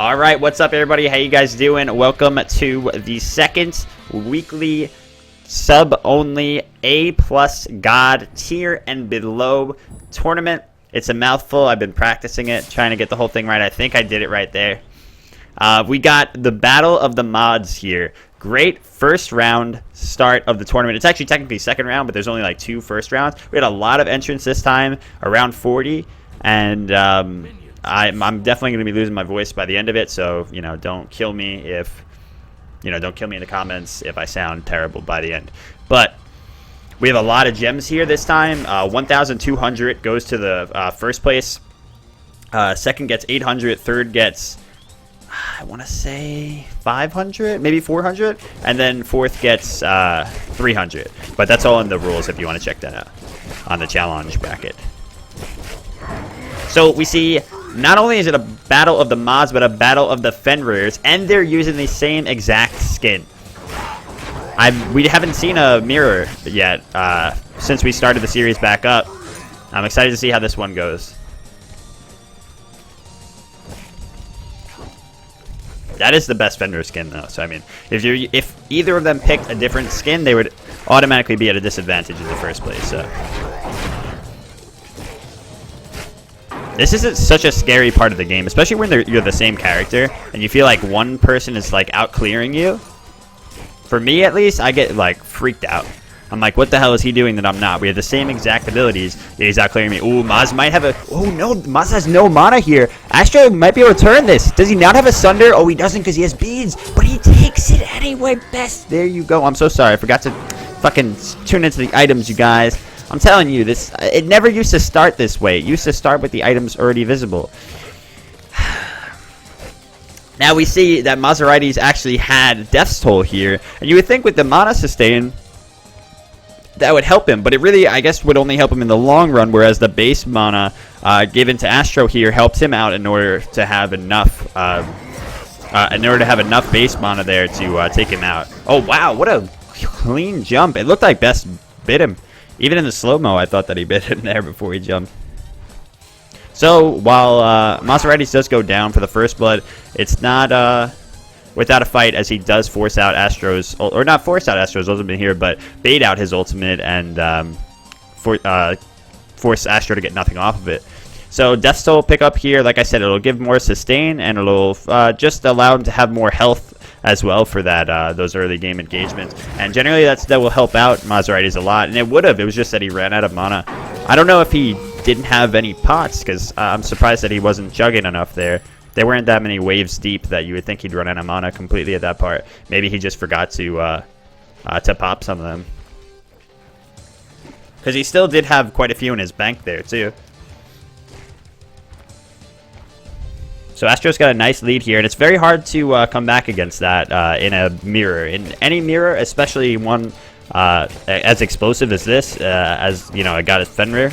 All right, what's up, everybody? How you guys doing? Welcome to the second weekly sub-only A+ God tier and below tournament. It's a mouthful. I've been practicing it, trying to get the whole thing right. I think I did it right there. We got the Battle of the Mods here. Great first round start of the tournament. It's actually technically second round, but there's only like 2 first rounds. We had a lot of entrants this time, around 40, and I'm definitely going to be losing my voice by the end of it, so, you know, don't kill me if, don't kill me in the comments if I sound terrible by the end. But we have a lot of gems here this time. 1,200 goes to the first place. Second gets 800. Third gets, I want to say 500, maybe 400. And then fourth gets 300. But that's all in the rules if you want to check that out on the challenge bracket. So we see, not only is it a battle of the mods, but a battle of the Fenrirs, and they're using the same exact skin. We haven't seen a mirror yet since we started the series back up. I'm excited to see how this one goes. That is the best Fenrir skin, though. So I mean, if either of them picked a different skin, they would automatically be at a disadvantage in the first place. So this isn't such a scary part of the game, especially when you're the same character and you feel like one person is like out clearing you. For me, at least, I get like freaked out. I'm like, what the hell is he doing that I'm not? We have the same exact abilities, yet he's out clearing me. Ooh, Maz might have a... Oh no, Maz has no mana here. Astro might be able to turn this. Does he not have a Sunder? Oh, he doesn't because he has beads, but he takes it anyway. Best. There you go. I'm so sorry. I forgot to fucking tune into the items, you guys. I'm telling you, this it never used to start this way. It used to start with the items already visible. Now we see that Maserati's actually had Death's Toll here, and you would think with the mana sustain that would help him, but it really, I guess, would only help him in the long run, whereas the base mana given to Astro here helps him out in order to have enough base mana there to take him out. Oh wow, what a clean jump. It looked like Best bit him. Even in the slow-mo, I thought that he bit him there before he jumped. So, while Maserati's does go down for the first blood, it's not without a fight, as he does force out Astro's... Or not force out Astro's ultimate here, but bait out his ultimate and force Astro to get nothing off of it. So, Death's Toll pick up here. Like I said, it'll give more sustain, and it'll just allow him to have more health as well for that those early game engagements, and generally that will help out Maserati's a lot, and it would have. It was just that he ran out of mana. I don't know if he didn't have any pots, because I'm surprised that he wasn't chugging enough there. There weren't that many waves deep that you would think he'd run out of mana completely at that part. Maybe he just forgot to pop some of them, because he still did have quite a few in his bank there too. So Astro's got a nice lead here, and it's very hard to come back against that in a mirror. In any mirror, especially one as explosive as this, as, you know, I got as Fenrir.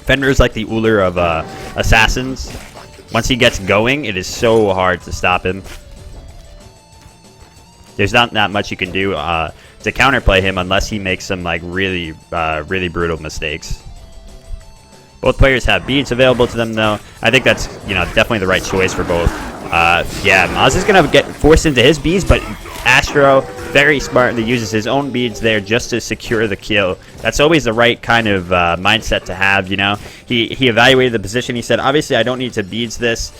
Fenrir's like the Uller of assassins. Once he gets going, it is so hard to stop him. There's not that much you can do to counterplay him unless he makes some like really brutal mistakes. Both players have beads available to them, though. I think that's, definitely the right choice for both. Yeah, Maz is going to get forced into his beads, but Astro very smartly uses his own beads there just to secure the kill. That's always the right kind of mindset to have, He evaluated the position. He said, obviously, I don't need to beads this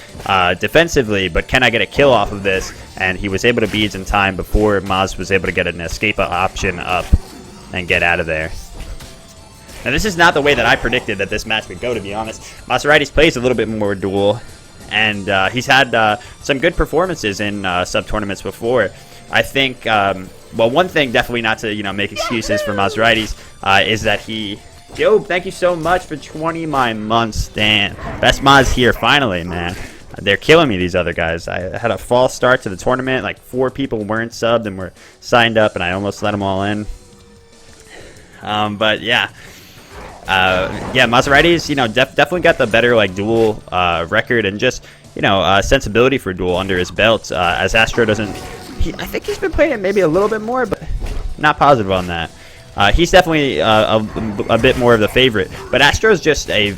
defensively, but can I get a kill off of this? And he was able to beads in time before Maz was able to get an escape option up and get out of there. Now, this is not the way that I predicted that this match would go, to be honest. Maserati's plays a little bit more duel, and he's had some good performances in sub-tournaments before. I think, well, one thing definitely not to, make excuses for Maserati's is that he... Yo, thank you so much for 20 months, Dan. Best Maz here, finally, man. They're killing me, these other guys. I had a false start to the tournament. Like, 4 people weren't subbed and were signed up, and I almost let them all in. But, yeah. Yeah, Maserati's, definitely got the better, like, duel record and just, sensibility for duel under his belt. As Astro doesn't... I think he's been playing it maybe a little bit more, but not positive on that. He's definitely a bit more of the favorite. But Astro's just a,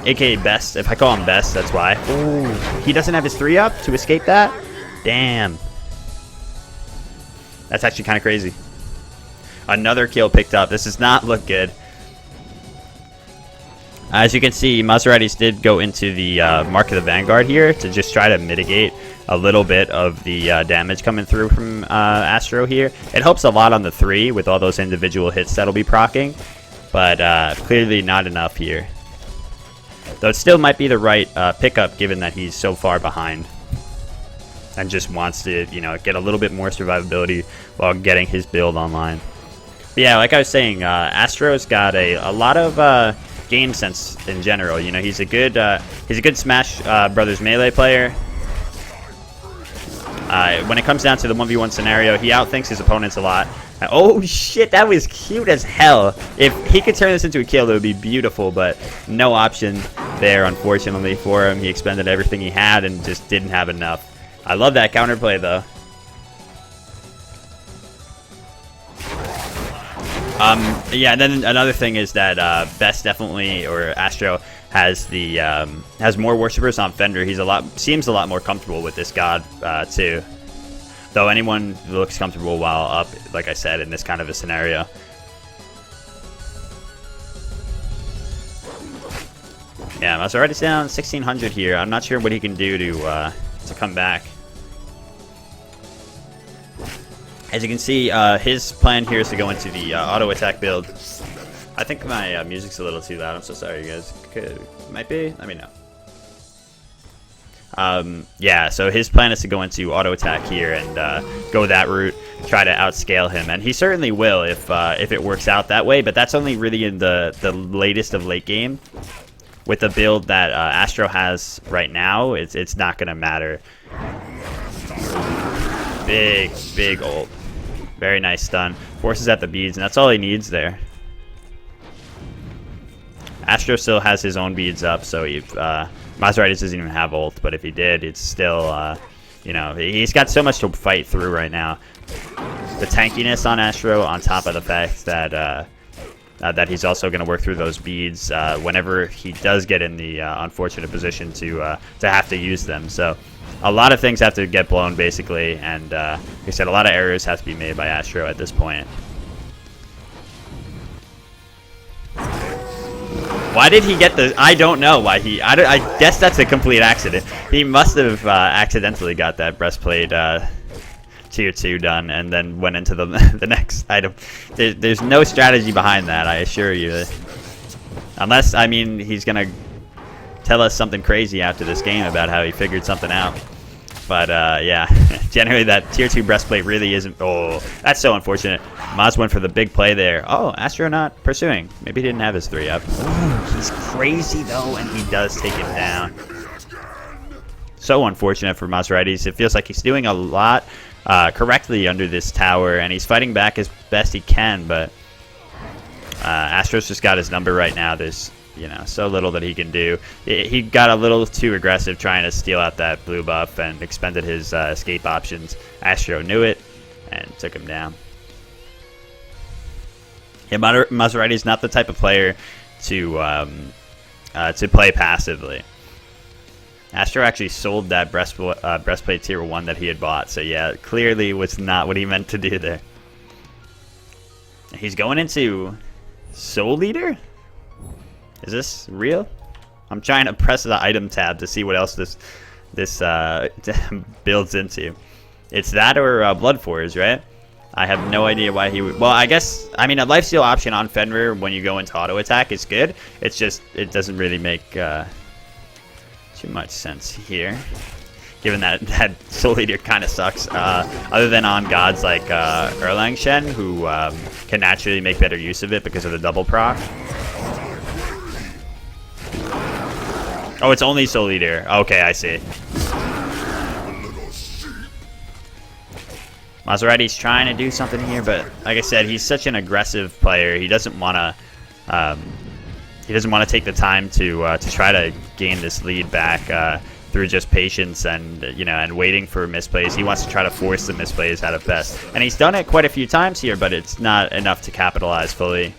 aka best. If I call him best, that's why. Ooh, he doesn't have his 3-up to escape that? Damn. That's actually kind of crazy. Another kill picked up. This does not look good. As you can see, Maseratis did go into the Mark of the Vanguard here to just try to mitigate a little bit of the damage coming through from Astro here. It helps a lot on the 3 with all those individual hits that'll be proccing, but clearly not enough here. Though it still might be the right pickup given that he's so far behind and just wants to, you know, get a little bit more survivability while getting his build online. But yeah, like I was saying, Astro's got a lot of game sense in general. You know, he's a good Smash Brothers melee player. When it comes down to the 1v1 scenario, he outthinks his opponents a lot. Oh shit, that was cute as hell. If he could turn this into a kill, it would be beautiful, but no option there, unfortunately, for him. He expended everything he had and just didn't have enough. I love that counterplay, though. Yeah, and then another thing is that Best definitely, or Astro, has the has more worshippers on Fenrir. He's seems a lot more comfortable with this god too. Though anyone looks comfortable while up, like I said, in this kind of a scenario. Yeah, Maseratis down 1600 here. I'm not sure what he can do to come back. As you can see, his plan here is to go into the auto attack build. I think my music's a little too loud. I'm so sorry, you guys. Might be. Let me know. Yeah, so his plan is to go into auto attack here and go that route, try to outscale him, and he certainly will if it works out that way. But that's only really in the latest of late game. With the build that Astro has right now, it's not gonna matter. Big ult. Very nice stun. Forces at the beads, and that's all he needs there. Astro still has his own beads up, so Maseratis doesn't even have ult, but if he did, it's still, you know, he's got so much to fight through right now. The tankiness on Astro, on top of the fact that that he's also going to work through those beads whenever he does get in the unfortunate position to have to use them. So a lot of things have to get blown, basically, and like I said, a lot of errors have to be made by Astro at this point. Why did he get the... I don't know why he... I guess that's a complete accident. He must have accidentally got that breastplate tier 2 done and then went into the next item. There's no strategy behind that, I assure you. Unless, I mean, he's going to tell us something crazy after this game about how he figured something out. But, yeah, generally that tier 2 breastplate really isn't... Oh, that's so unfortunate. Maz went for the big play there. Oh, Astro not pursuing. Maybe he didn't have his 3-up. Ooh, he's crazy, though, and he does take him down. So unfortunate for Maseratis. It feels like he's doing a lot correctly under this tower, and he's fighting back as best he can, but Astro's just got his number right now. There's, you know, so little that he can do. He got a little too aggressive trying to steal out that blue buff and expended his escape options. Astro knew it and took him down. Yeah, Maseratis is not the type of player to play passively. Astro actually sold that breastplate tier 1 that he had bought, so yeah, clearly was not what he meant to do there. He's going into Soul Leader? Is this real? I'm trying to press the item tab to see what else this builds into. It's that or Blood Force, right? I have no idea why he would... Well, I guess... I mean, a lifesteal option on Fenrir when you go into auto attack is good. It's just... It doesn't really make too much sense here. Given that Soul Leader kind of sucks. Other than on gods like Erlang Shen, who can naturally make better use of it because of the double proc. Oh, it's only Soul Leader. Okay, I see. Maseratis trying to do something here, but like I said, he's such an aggressive player. He doesn't want to. He doesn't want to take the time to try to gain this lead back through just patience and and waiting for misplays. He wants to try to force the misplays out of best, and he's done it quite a few times here, but it's not enough to capitalize fully.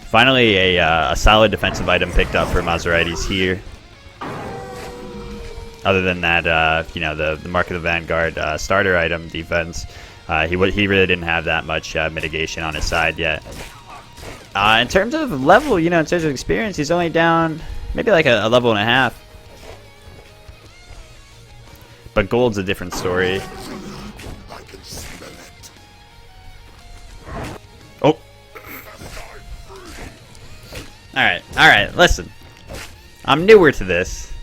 Finally, a solid defensive item picked up for Maserati's here. Other than that, the Mark of the Vanguard starter item defense, he really didn't have that much mitigation on his side yet. In terms of level, in terms of experience, he's only down maybe like a level and a half. But gold's a different story. Oh. Alright, listen. I'm newer to this.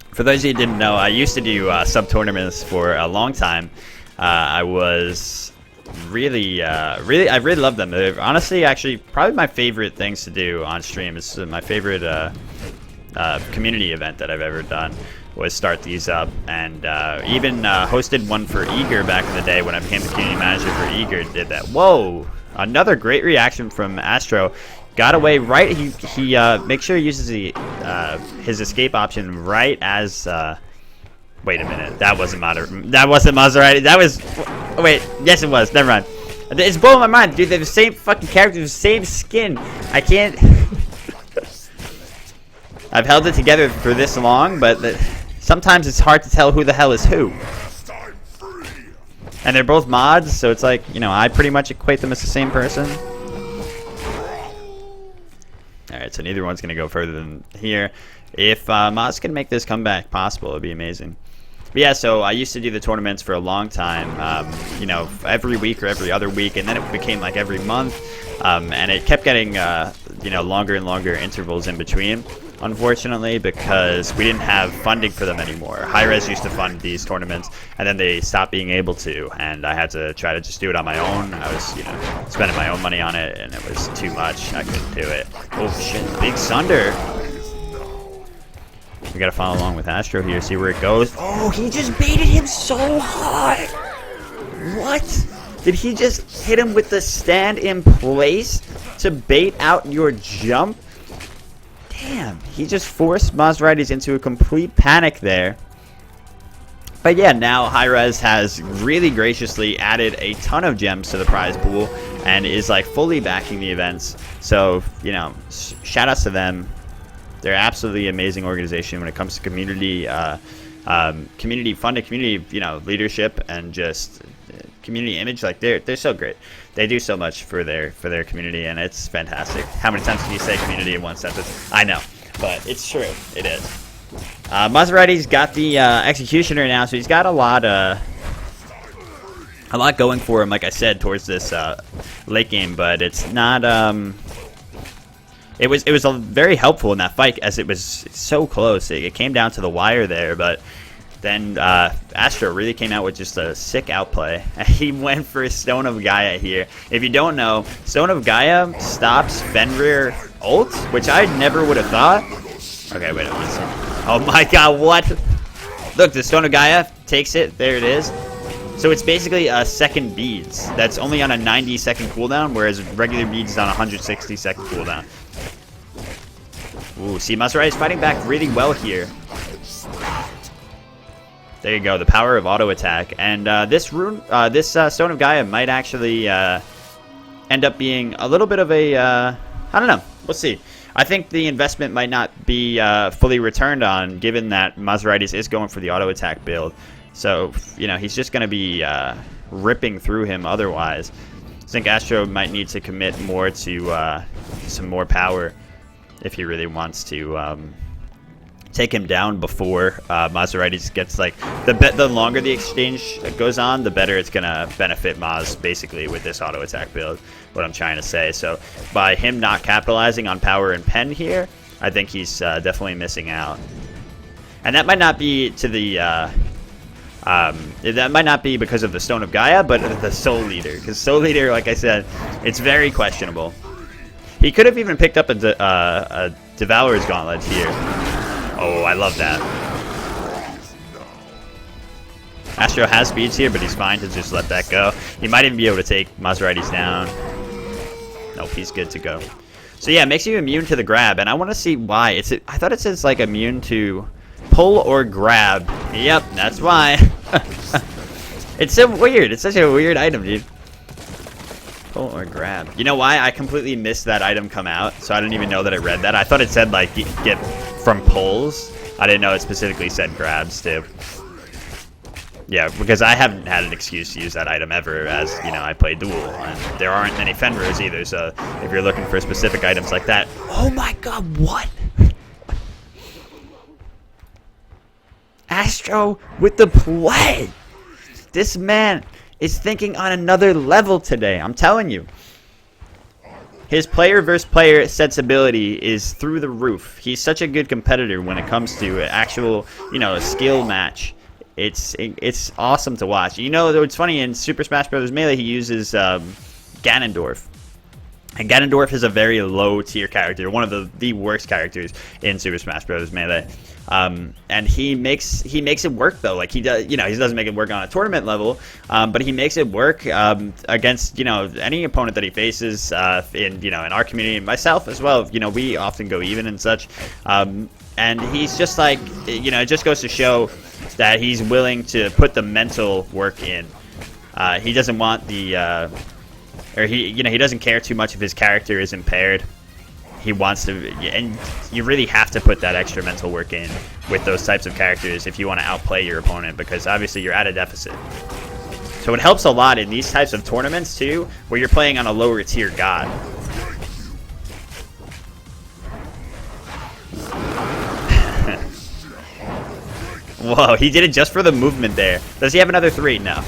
For those of you who didn't know, I used to do sub-tournaments for a long time. I was I really loved them. They're honestly, actually, probably my favorite things to do on stream. It's my favorite community event that I've ever done was start these up, and even hosted one for Eager back in the day when I became the community manager for Eager. Did that. Whoa! Another great reaction from Astro. Got away right. He make sure he uses his escape option right as. Wait a minute. That wasn't Maserati. That was. Oh, wait. Yes, it was. Never mind. It's blowing my mind, dude. They're the same fucking character, the same skin. I can't. I've held it together for this long, but sometimes it's hard to tell who the hell is who. And they're both mods, so it's like, I pretty much equate them as the same person. Alright, so neither one's going to go further than here. If Moz can make this comeback possible, it'd be amazing. But yeah, so I used to do the tournaments for a long time, every week or every other week, and then it became like every month, and it kept getting, longer and longer intervals in between, unfortunately, because we didn't have funding for them anymore. Hi-Rez used to fund these tournaments, and then they stopped being able to, and I had to try to just do it on my own. I was, spending my own money on it, and it was too much. I couldn't do it. Oh shit, Big Sunder! We gotta follow along with Astro here, see where it goes. Oh, he just baited him so hard! What? Did he just hit him with the stand in place to bait out your jump? Damn, he just forced Maserati's into a complete panic there. But yeah, now Hi-Rez has really graciously added a ton of gems to the prize pool and is like fully backing the events. So, shout outs to them. They're absolutely amazing organization when it comes to community community funding, community leadership, and just community image. Like they're so great. They do so much for their community, and it's fantastic. How many times can you say community in one sentence? I know, but it's true. It is. Maserati's got the executioner now, so he's got a lot going for him. Like I said, towards this late game, but it's not. It was very helpful in that fight as it was so close. It came down to the wire there, but then Astro really came out with just a sick outplay. He went for Stone of Gaia here. If you don't know, Stone of Gaia stops Fenrir ult, which I never would have thought. Okay, wait a minute. Oh my god, what? Look, the Stone of Gaia takes it. There it is. So it's basically a second beads. That's only on a 90-second cooldown, whereas regular beads is on a 160-second cooldown. Ooh, see, Maserati is fighting back really well here. There you go, the power of auto attack, and this Stone of Gaia might actually end up being a little bit of a I don't know. We'll see. I think the investment might not be fully returned on, given that Maserati is going for the auto attack build. So he's just going to be ripping through him otherwise. I think Astro might need to commit more to some more power if he really wants to take him down before Maserati gets the longer the exchange goes on, the better it's gonna benefit Maz basically with this auto attack build. What I'm trying to say. So by him not capitalizing on power and pen here, I think he's definitely missing out. And that might not be to the that might not be because of the Stone of Gaia, but the Soul Leader. Because Soul Leader, like I said, it's very questionable. He could have even picked up a Devourer's Gauntlet here. Oh, I love that. Astro has speeds here, but he's fine to just let that go. He might even be able to take Maserati's down. Nope, he's good to go. So yeah, it makes you immune to the grab, and I want to see why. I thought it says like immune to pull or grab. Yep, that's why. It's so weird. It's such a weird item, dude. Pull or grab. You know why? I completely missed that item come out, so I didn't even know that it read that. I thought it said like get from pulls. I didn't know it specifically said grabs too. Yeah, because I haven't had an excuse to use that item ever, as, you know, I play Duel, and there aren't many Fenrirs either, so if you're looking for specific items like that... Oh my god, what? Astro with the play! This man is thinking on another level today, I'm telling you. His player versus player sensibility is through the roof. He's such a good competitor when it comes to actual, you know, a skill match. It's awesome to watch. You know, it's funny, in Super Smash Bros. Melee, he uses Ganondorf. And Ganondorf is a very low tier character, one of the worst characters in Super Smash Bros. Melee. And he makes it work though. Like he does, you know, he doesn't make it work on a tournament level, but he makes it work against, you know, any opponent that he faces in, you know, in our community and myself as well. You know, we often go even and such. And he's just like, you know, it just goes to show that he's willing to put the mental work in. He doesn't want the, or he doesn't care too much if his character is impaired. He wants to, and you really have to put that extra mental work in with those types of characters if you want to outplay your opponent, because obviously you're at a deficit. So it helps a lot in these types of tournaments too, where you're playing on a lower tier god. Whoa, he did it just for the movement there. Does he have another 3? No.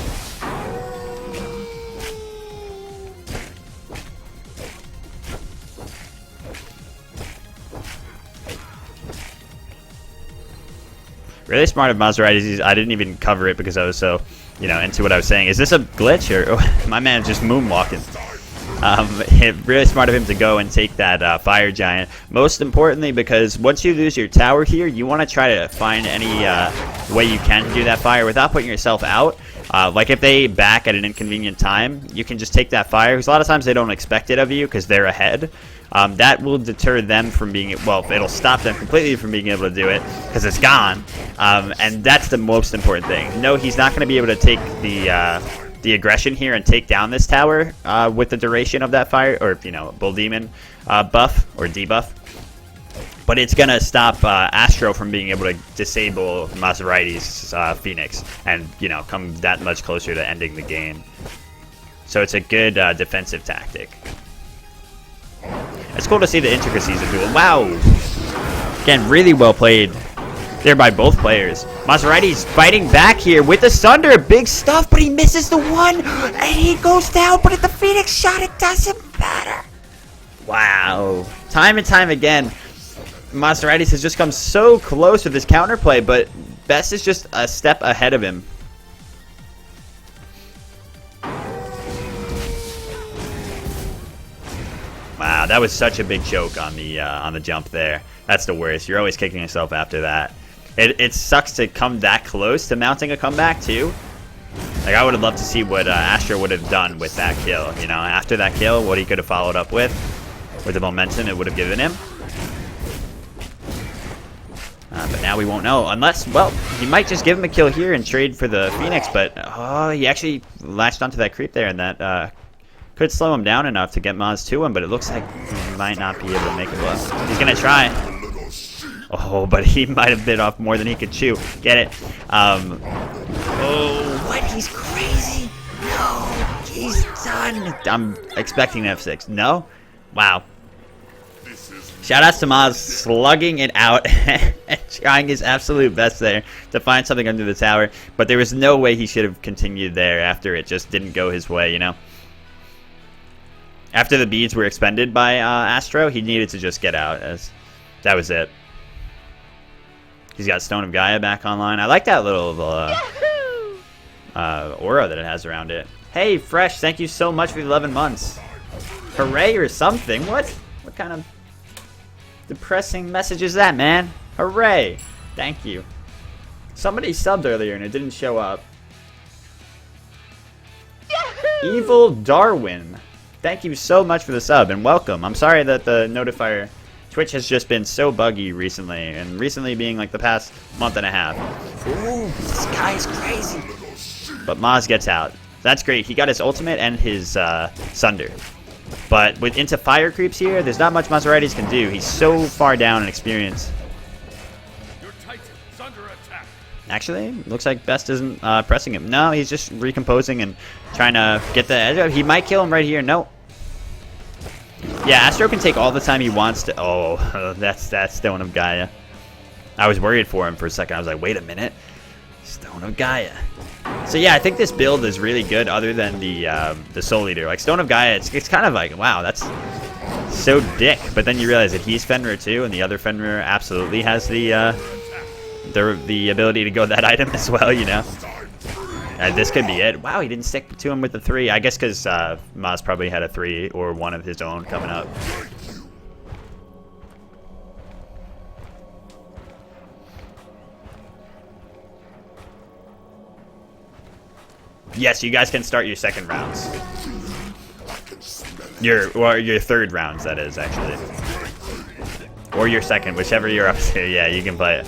Really smart of Maserati. I didn't even cover it because I was so, you know, into what I was saying. Is this a glitch, or oh, my man just moonwalking? Really smart of him to go and take that fire giant. Most importantly, because once you lose your tower here, you want to try to find any way you can to do that fire without putting yourself out. Like if they back at an inconvenient time, you can just take that fire, because a lot of times they don't expect it of you because they're ahead. That will deter them from being, well, it'll stop them completely from being able to do it because it's gone. And that's the most important thing. No, he's not going to be able to take the aggression here and take down this tower with the duration of that fire, or, you know, Bull Demon buff or debuff. But it's going to stop Astro from being able to disable Maserati's Phoenix and, you know, come that much closer to ending the game. So it's a good defensive tactic. It's cool to see the intricacies of Duel. Wow! Again, really well played there by both players. Maserati's fighting back here with the Sunder. Big stuff, but he misses the one. And he goes down, but at the Phoenix shot, it doesn't matter. Wow. Time and time again, Maserati has just come so close with his counterplay, but Best is just a step ahead of him. Wow, that was such a big choke on the jump there. That's the worst. You're always kicking yourself after that. It sucks to come that close to mounting a comeback too. Like, I would have loved to see what Astro would have done with that kill. You know, after that kill, what he could have followed up with the momentum it would have given him. But now we won't know, unless, well, he might just give him a kill here and trade for the Phoenix. But oh, he actually latched onto that creep there, and that could slow him down enough to get Maz to him, but it looks like he might not be able to make it work. He's going to try. Oh, but he might have bit off more than he could chew. Get it. Oh, what? He's crazy. No, he's done. I'm expecting an F6. No? Wow. Shoutouts to Maz slugging it out and trying his absolute best there to find something under the tower. But there was no way he should have continued there after it just didn't go his way, you know? After the beads were expended by Astro, he needed to just get out. As that was it. He's got Stone of Gaia back online. I like that little aura that it has around it. Hey, Fresh, thank you so much for the 11 months. Hooray or something. What kind of depressing message is that, man? Hooray. Thank you. Somebody subbed earlier and it didn't show up. Evil Darwin, thank you so much for the sub and welcome. I'm sorry that the notifier Twitch has just been so buggy recently, and recently being like the past month and a half. Ooh, this guy is crazy. But Maz gets out. That's great. He got his ultimate and his Sunder. But with into fire creeps here, there's not much Maseratis can do. He's so far down in experience. Actually, looks like Best isn't pressing him. No, he's just recomposing and trying to get the edge up. He might kill him right here. No. Yeah, Astro can take all the time he wants to. Oh, that's Stone of Gaia. I was worried for him for a second. I was like, wait a minute. Stone of Gaia. So yeah, I think this build is really good other than the Soul Eater. Like Stone of Gaia, it's kind of like, wow, that's so dick. But then you realize that he's Fenrir too, and the other Fenrir absolutely has the ability to go that item as well, you know. This could be it. Wow, he didn't stick to him with the 3. I guess because Maz probably had a 3 or one of his own coming up. Yes, you guys can start your second rounds. Your third rounds, that is, actually. Or your second, whichever you're up to. Yeah, you can play it.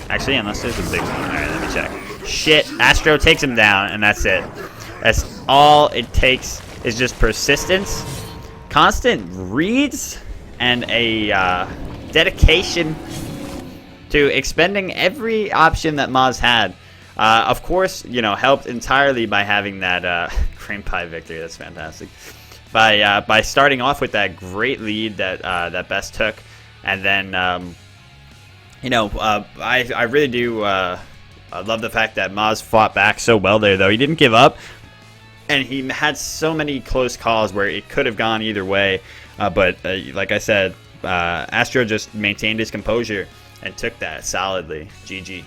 Actually, unless there's a big one. Alright, let me check. Shit, Astro takes him down, and that's it. That's all it takes is just persistence, constant reads, and a dedication to expending every option that Maz had. Of course, you know, helped entirely by having that cream pie victory. That's fantastic. By starting off with that great lead that that Best took, and then you know, I really do I love the fact that Maz fought back so well there, though. He didn't give up, and he had so many close calls where it could have gone either way. But like I said, Astro just maintained his composure and took that solidly. GG.